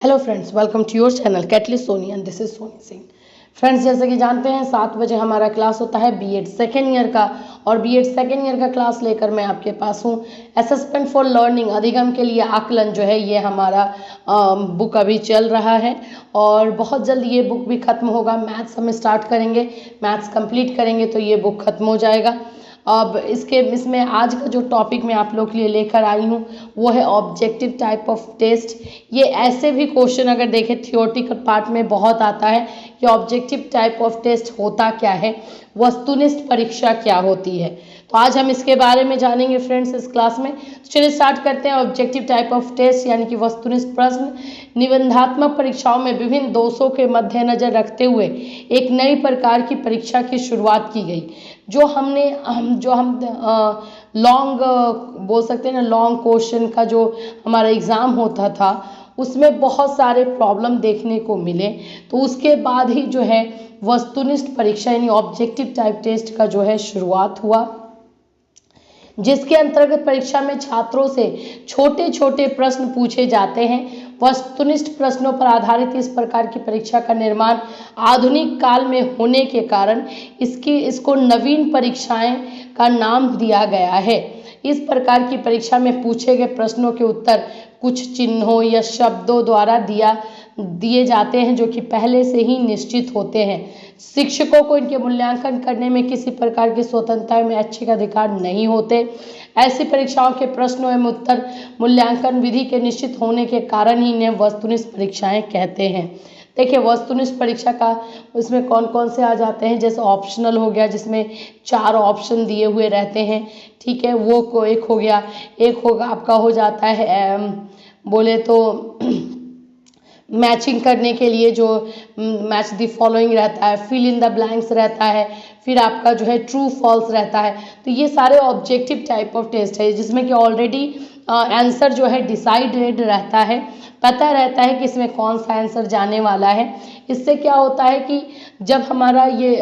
Hello friends, welcome to your channel Catalyst Soni and this is Soni Singh. Friends, जैसे कि जानते हैं 7 बजे हमारा क्लास होता है बीएड सेकेंड ईयर का, और बीएड सेकेंड ईयर का क्लास लेकर मैं आपके पास हूँ। असेसमेंट फॉर लर्निंग अधिगम के लिए आकलन जो है ये हमारा बुक अभी चल रहा है और बहुत जल्द ये बुक भी ख़त्म होगा। मैथ्स हम स्टार्ट करेंगे, मैथ्स कंप्लीट करेंगे तो ये बुक ख़त्म हो जाएगा। अब इसमें आज का जो टॉपिक मैं आप लोग के लिए लेकर आई हूँ वो है ऑब्जेक्टिव टाइप ऑफ टेस्ट। ये ऐसे भी क्वेश्चन अगर देखें थियोरेटिकल पार्ट में बहुत आता है कि ऑब्जेक्टिव टाइप ऑफ टेस्ट होता क्या है, वस्तुनिष्ठ परीक्षा क्या होती है। तो आज हम इसके बारे में जानेंगे फ्रेंड्स इस क्लास में। तो चलिए स्टार्ट करते हैं। ऑब्जेक्टिव टाइप ऑफ टेस्ट यानी कि वस्तुनिष्ठ प्रश्न निबंधात्मक परीक्षाओं में विभिन्न दोषों के मद्देनजर रखते हुए एक नई प्रकार की परीक्षा की शुरुआत की गई। जो हम लॉन्ग बोल सकते हैं ना, लॉन्ग क्वेश्चन का जो हमारा एग्ज़ाम होता था उसमें बहुत सारे प्रॉब्लम देखने को मिले, तो उसके बाद ही जो है वस्तुनिष्ठ परीक्षा यानी ऑब्जेक्टिव टाइप टेस्ट का जो है शुरुआत हुआ, जिसके अंतर्गत परीक्षा में छात्रों से छोटे छोटे प्रश्न पूछे जाते हैं। वस्तुनिष्ठ प्रश्नों पर आधारित इस प्रकार की परीक्षा का निर्माण आधुनिक काल में होने के कारण इसको नवीन परीक्षाएं का नाम दिया गया है। इस प्रकार की परीक्षा में पूछे गए प्रश्नों के उत्तर कुछ चिन्हों या शब्दों द्वारा दिए जाते हैं जो कि पहले से ही निश्चित होते हैं। शिक्षकों को इनके मूल्यांकन करने में किसी प्रकार की स्वतंत्रता में ऐच्छिक अधिकार नहीं होते। ऐसी परीक्षाओं के प्रश्नों एवं उत्तर मूल्यांकन विधि के निश्चित होने के कारण ही इन्हें वस्तुनिष्ठ परीक्षाएं कहते हैं। देखिए, वस्तुनिष्ठ परीक्षा का उसमें कौन कौन से आ जाते हैं, जैसे ऑप्शनल हो गया जिसमें 4 ऑप्शन दिए हुए रहते हैं, ठीक है, वो एक हो गया। एक होगा आपका हो जाता है बोले तो मैचिंग करने के लिए जो मैच द फॉलोइंग रहता है, फिल इन द ब्लैंक्स रहता है, फिर आपका जो है ट्रू फॉल्स रहता है। तो ये सारे ऑब्जेक्टिव टाइप ऑफ टेस्ट है जिसमें कि ऑलरेडी आंसर जो है डिसाइडेड रहता है, पता रहता है कि इसमें कौन सा आंसर जाने वाला है। इससे क्या होता है कि जब हमारा ये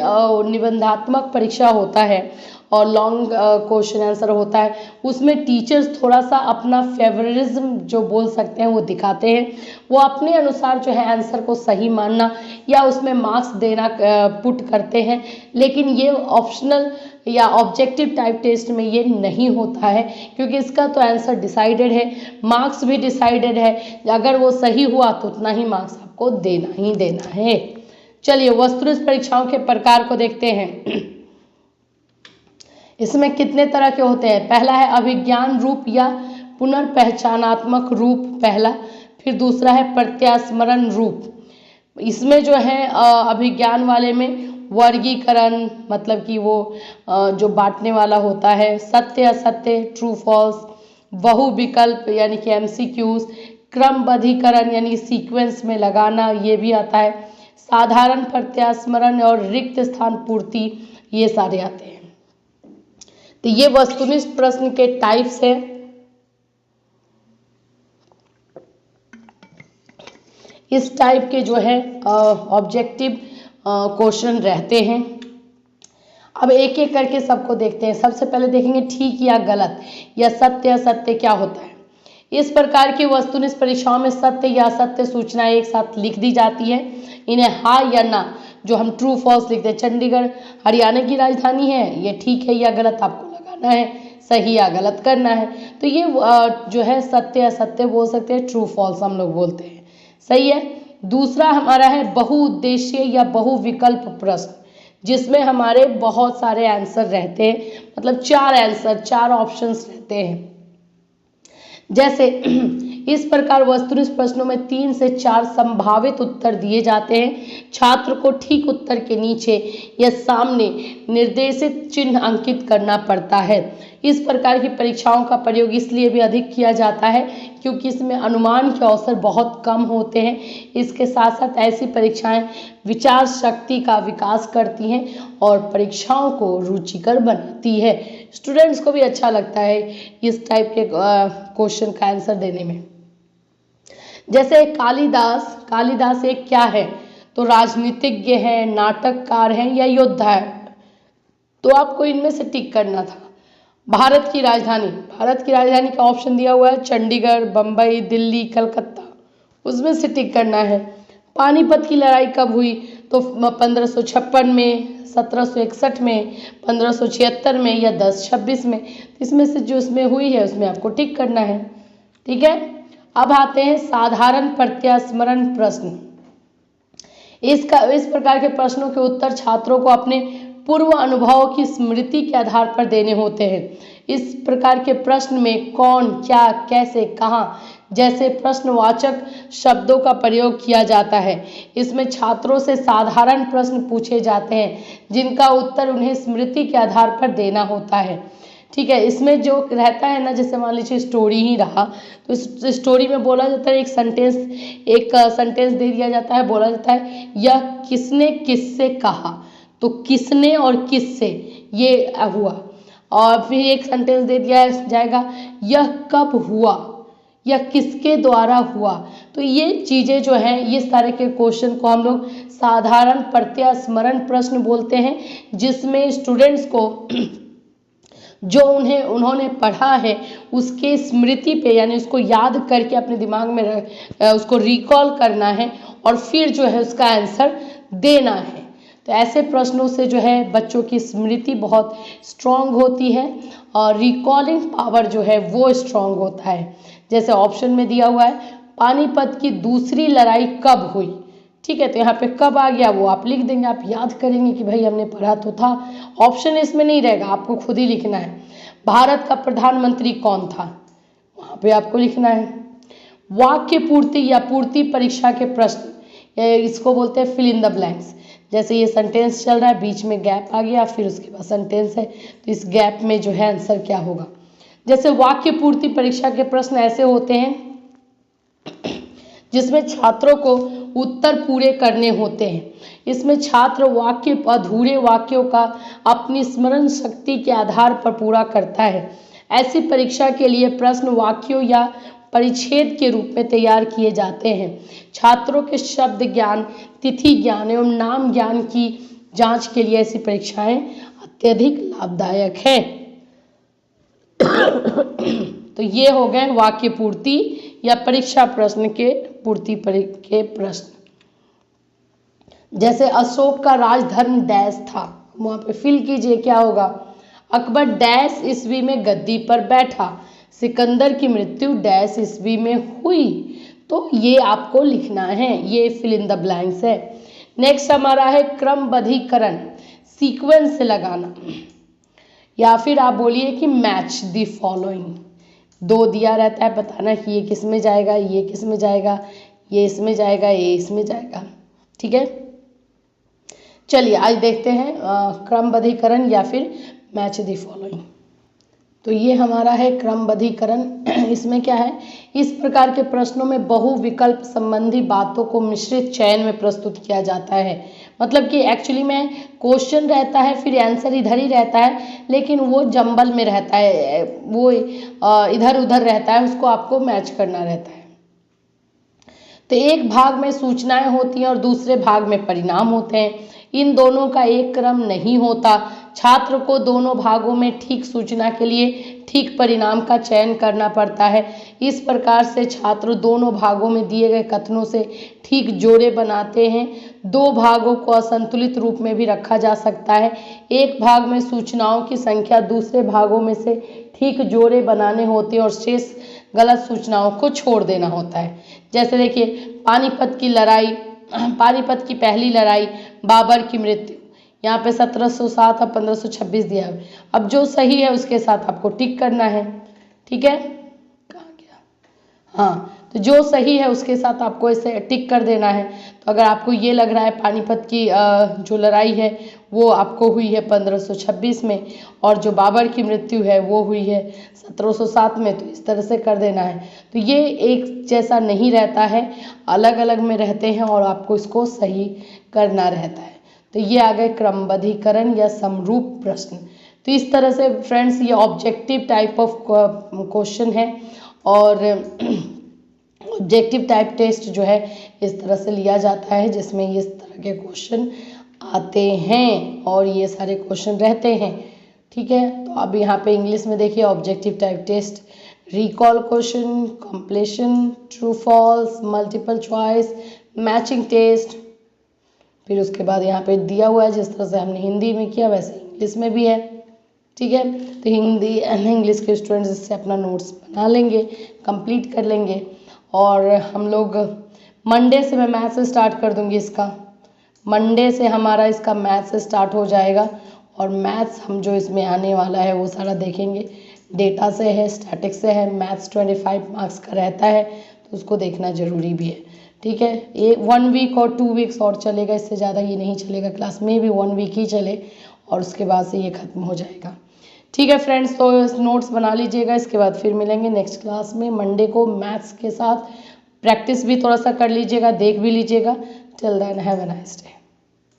निबंधात्मक परीक्षा होता है और लॉन्ग क्वेश्चन आंसर होता है, उसमें टीचर्स थोड़ा सा अपना फेवरिज्म जो बोल सकते हैं वो दिखाते हैं। वो अपने अनुसार जो है आंसर को सही मानना या उसमें मार्क्स देना पुट करते हैं, लेकिन ये ऑप्शनल या ऑब्जेक्टिव टाइप टेस्ट में ये नहीं होता है क्योंकि इसका तो आंसर डिसाइडेड है, मार्क्स भी डिसाइडेड है। अगर वो सही हुआ तो उतना ही मार्क्स आपको देना ही देना है। चलिए वस्तुनिष्ठ परीक्षाओं के प्रकार को देखते हैं। इसमें कितने तरह के होते हैं। पहला है अभिज्ञान रूप या पुनर्पहचानात्मक रूप, पहला। फिर दूसरा है प्रत्यास्मरण रूप। इसमें जो है अभिज्ञान वाले में वर्गीकरण, मतलब कि वो जो बांटने वाला होता है, सत्य असत्य ट्रू फॉल्स, बहुविकल्प यानी कि एमसीक्यूज, क्रमबद्धीकरण यानी सीक्वेंस में लगाना, ये भी आता है, साधारण प्रत्यास्मरण और रिक्त स्थान पूर्ति, ये सारे आते हैं। तो ये वस्तुनिष्ठ प्रश्न के टाइप्स हैं। इस टाइप के जो है ऑब्जेक्टिव क्वेश्चन रहते हैं। अब एक एक करके सबको देखते हैं। सबसे पहले देखेंगे ठीक या गलत या सत्य असत्य क्या होता है। इस प्रकार की वस्तुनिष्ठ परीक्षाओं में सत्य या असत्य सूचनाएं एक साथ लिख दी जाती है। इन्हें हाँ या ना, जो हम ट्रू फॉल्स लिखते हैं, चंडीगढ़ हरियाणा की राजधानी है, ये ठीक है या गलत आपको लगाना है, सही या गलत करना है। तो ये जो है सत्य असत्य बोल सकते हैं, ट्रू फॉल्स हम लोग बोलते हैं, सही है। दूसरा हमारा है बहुउद्देशीय या बहुविकल्प प्रश्न, जिसमें हमारे बहुत सारे आंसर रहते हैं, मतलब 4 आंसर 4 ऑप्शंस रहते हैं। जैसे इस प्रकार वस्तुनिष्ठ प्रश्नों में 3 से 4 संभावित उत्तर दिए जाते हैं। छात्र को ठीक उत्तर के नीचे या सामने निर्देशित चिन्ह अंकित करना पड़ता है। इस प्रकार की परीक्षाओं का प्रयोग इसलिए भी अधिक किया जाता है क्योंकि इसमें अनुमान के अवसर बहुत कम होते हैं। इसके साथ साथ ऐसी परीक्षाएं विचार शक्ति का विकास करती हैं और परीक्षाओं को रुचिकर बनाती है। स्टूडेंट्स को भी अच्छा लगता है इस टाइप के क्वेश्चन का आंसर देने में। जैसे कालिदास एक क्या है, तो राजनीतिज्ञ है, नाटककार है या योद्धा है। तो आपको इनमें से टिक करना था। भारत की राजधानी का ऑप्शन दिया हुआ है चंडीगढ़, बम्बई, दिल्ली, कलकत्ता। उसमें से टिक करना है। पानीपत की लड़ाई कब हुई, तो 1556 में, 1761 में, 1576 में या 1026 में। इसमें से जो इसमें हुई है उसमें आपको टिक करना है। ठीक है, अब आते हैं साधारण प्रत्यास्मरण प्रश्न। इस प्रकार के प्रश्नों के उत्तर छात्रों को अपने पूर्व अनुभव की स्मृति के आधार पर देने होते हैं। इस प्रकार के प्रश्न में कौन, क्या, कैसे, कहाँ जैसे प्रश्नवाचक शब्दों का प्रयोग किया जाता है। इसमें छात्रों से साधारण प्रश्न पूछे जाते हैं जिनका उत्तर उन्हें स्मृति के आधार पर देना होता है। ठीक है, इसमें जो रहता है ना, जैसे मान लीजिए स्टोरी ही रहा, तो इस स्टोरी में बोला जाता है, एक सेंटेंस दे दिया जाता है, बोला जाता है यह किसने किससे कहा, तो किसने और किससे ये हुआ। और फिर एक सेंटेंस दे दिया जाएगा यह कब हुआ, यह किसके द्वारा हुआ। तो ये चीज़ें जो हैं, इस तरह के क्वेश्चन को हम लोग साधारण प्रत्यास्मरण प्रश्न बोलते हैं, जिसमें स्टूडेंट्स को जो उन्होंने पढ़ा है उसके स्मृति पे, यानी उसको याद करके अपने दिमाग में उसको रिकॉल करना है और फिर जो है उसका आंसर देना है। तो ऐसे प्रश्नों से जो है बच्चों की स्मृति बहुत स्ट्रांग होती है और रिकॉलिंग पावर जो है वो स्ट्रांग होता है। जैसे ऑप्शन में दिया हुआ है पानीपत की दूसरी लड़ाई कब हुई। ठीक है, तो यहाँ पे कब आ गया वो आप लिख देंगे, आप याद करेंगे कि भाई हमने पढ़ा तो था। ऑप्शन इसमें नहीं रहेगा, आपको खुद ही लिखना है। भारत का प्रधानमंत्री कौन था, वहाँ पे आपको लिखना है। वाक्य पूर्ति या पूर्ति परीक्षा के प्रश्न, इसको बोलते हैं फिल इन द ब्लैंक्स। जैसे ये सेंटेंस चल रहा है, बीच में गैप आ गया, फिर उसके बाद सेंटेंस है, तो इस गैप में जो है आंसर क्या होगा। जैसे वाक्य पूर्ति परीक्षा के प्रश्न ऐसे होते हैं जिसमें छात्रों को उत्तर पूरे करने होते हैं। इसमें छात्र अधूरे वाक्यों का अपनी स्मरण शक्ति के आधार पर पूरा करता है। ऐसी परीक्षा के लिए प्रश्न वाक्यों या परिच्छेद के रूप में तैयार किए जाते हैं। छात्रों के शब्द ज्ञान, तिथि ज्ञान एवं नाम ज्ञान की जांच के लिए ऐसी परीक्षाएं अत्यधिक लाभदायक हैं। तो ये हो गए वाक्य पूर्ति या परीक्षा प्रश्न के पूर्ति के प्रश्न। जैसे अशोक का राजधर्म डैश था, वहां पे फिल कीजिए क्या होगा। अकबर डैश ईस्वी में गद्दी पर बैठा, सिकंदर की मृत्यु डैश ईस्वी में हुई। तो ये आपको लिखना है, ये फिल इन द ब्लैंक्स है। नेक्स्ट हमारा है क्रमबद्धीकरण, सीक्वेंस से लगाना, या फिर आप बोलिए कि मैच द फॉलोइंग। दो दिया रहता है, बताना कि ये किस में जाएगा, ये किस में जाएगा, ये इसमें जाएगा, ये इसमें जाएगा। ठीक है, चलिए आज देखते हैं क्रमबद्धीकरण या फिर मैच द फॉलोइंग। तो ये हमारा है क्रमबद्धीकरण। इसमें क्या है, इस प्रकार के प्रश्नों में बहुविकल्प संबंधी बातों को मिश्रित चयन में प्रस्तुत किया जाता है। मतलब कि एक्चुअली में क्वेश्चन रहता है, फिर आंसर इधर ही रहता है, लेकिन वो जंबल में रहता है, वो इधर उधर रहता है, उसको आपको मैच करना रहता है। तो एक भाग में सूचनाएं होती हैं और दूसरे भाग में परिणाम होते हैं। इन दोनों का एक क्रम नहीं होता। छात्र को दोनों भागों में ठीक सूचना के लिए ठीक परिणाम का चयन करना पड़ता है। इस प्रकार से छात्र दोनों भागों में दिए गए कथनों से ठीक जोड़े बनाते हैं। दो भागों को असंतुलित रूप में भी रखा जा सकता है। एक भाग में सूचनाओं की संख्या दूसरे भागों में से ठीक जोड़े बनाने होते हैं और शेष गलत सूचनाओं को छोड़ देना होता है। जैसे देखिए पानीपत की पहली लड़ाई, बाबर की मृत्यु, यहाँ पे 1707 और 1526 दिया है। अब जो सही है उसके साथ आपको टिक करना है। ठीक है, कहाँ गया, हाँ, तो जो सही है उसके साथ आपको इसे टिक कर देना है। तो अगर आपको ये लग रहा है पानीपत की जो लड़ाई है वो आपको हुई है 1526 में और जो बाबर की मृत्यु है वो हुई है 1707 में, तो इस तरह से कर देना है। तो ये एक जैसा नहीं रहता है, अलग अलग में रहते हैं और आपको इसको सही करना रहता है। तो ये आ गए क्रमबद्धीकरण या समरूप प्रश्न। तो इस तरह से फ्रेंड्स ये ऑब्जेक्टिव टाइप ऑफ क्वेश्चन है और ऑब्जेक्टिव टाइप टेस्ट जो है इस तरह से लिया जाता है, जिसमें इस तरह के क्वेश्चन आते हैं और ये सारे क्वेश्चन रहते हैं। ठीक है, तो अब यहाँ पे इंग्लिश में देखिए objective type test recall question, completion, true false, multiple choice, matching test. फिर उसके बाद यहाँ पे दिया हुआ है जिस तरह से हमने हिंदी में किया वैसे इंग्लिश में भी है। ठीक है, तो हिंदी एंड इंग्लिश के स्टूडेंट्स इससे अपना नोट्स बना लेंगे, कंप्लीट कर लेंगे। और हम लोग मंडे से मैं मैथ्स स्टार्ट कर दूंगी इसका। मंडे से हमारा इसका मैथ्स स्टार्ट हो जाएगा और मैथ्स हम जो इसमें आने वाला है वो सारा देखेंगे। डेटा से है, स्टैटिक्स से है, मैथ्स 25 मार्क्स का रहता है तो उसको देखना ज़रूरी भी है। ठीक है, ये 1 वीक और 2 वीक्स और चलेगा, इससे ज़्यादा ये नहीं चलेगा क्लास में भी 1 वीक ही चले और उसके बाद से ये ख़त्म हो जाएगा। ठीक है फ्रेंड्स, तो नोट्स बना लीजिएगा। इसके बाद फिर मिलेंगे नेक्स्ट क्लास में मंडे को मैथ्स के साथ। प्रैक्टिस भी थोड़ा सा कर लीजिएगा, देख भी लीजिएगा। Till then have a nice day.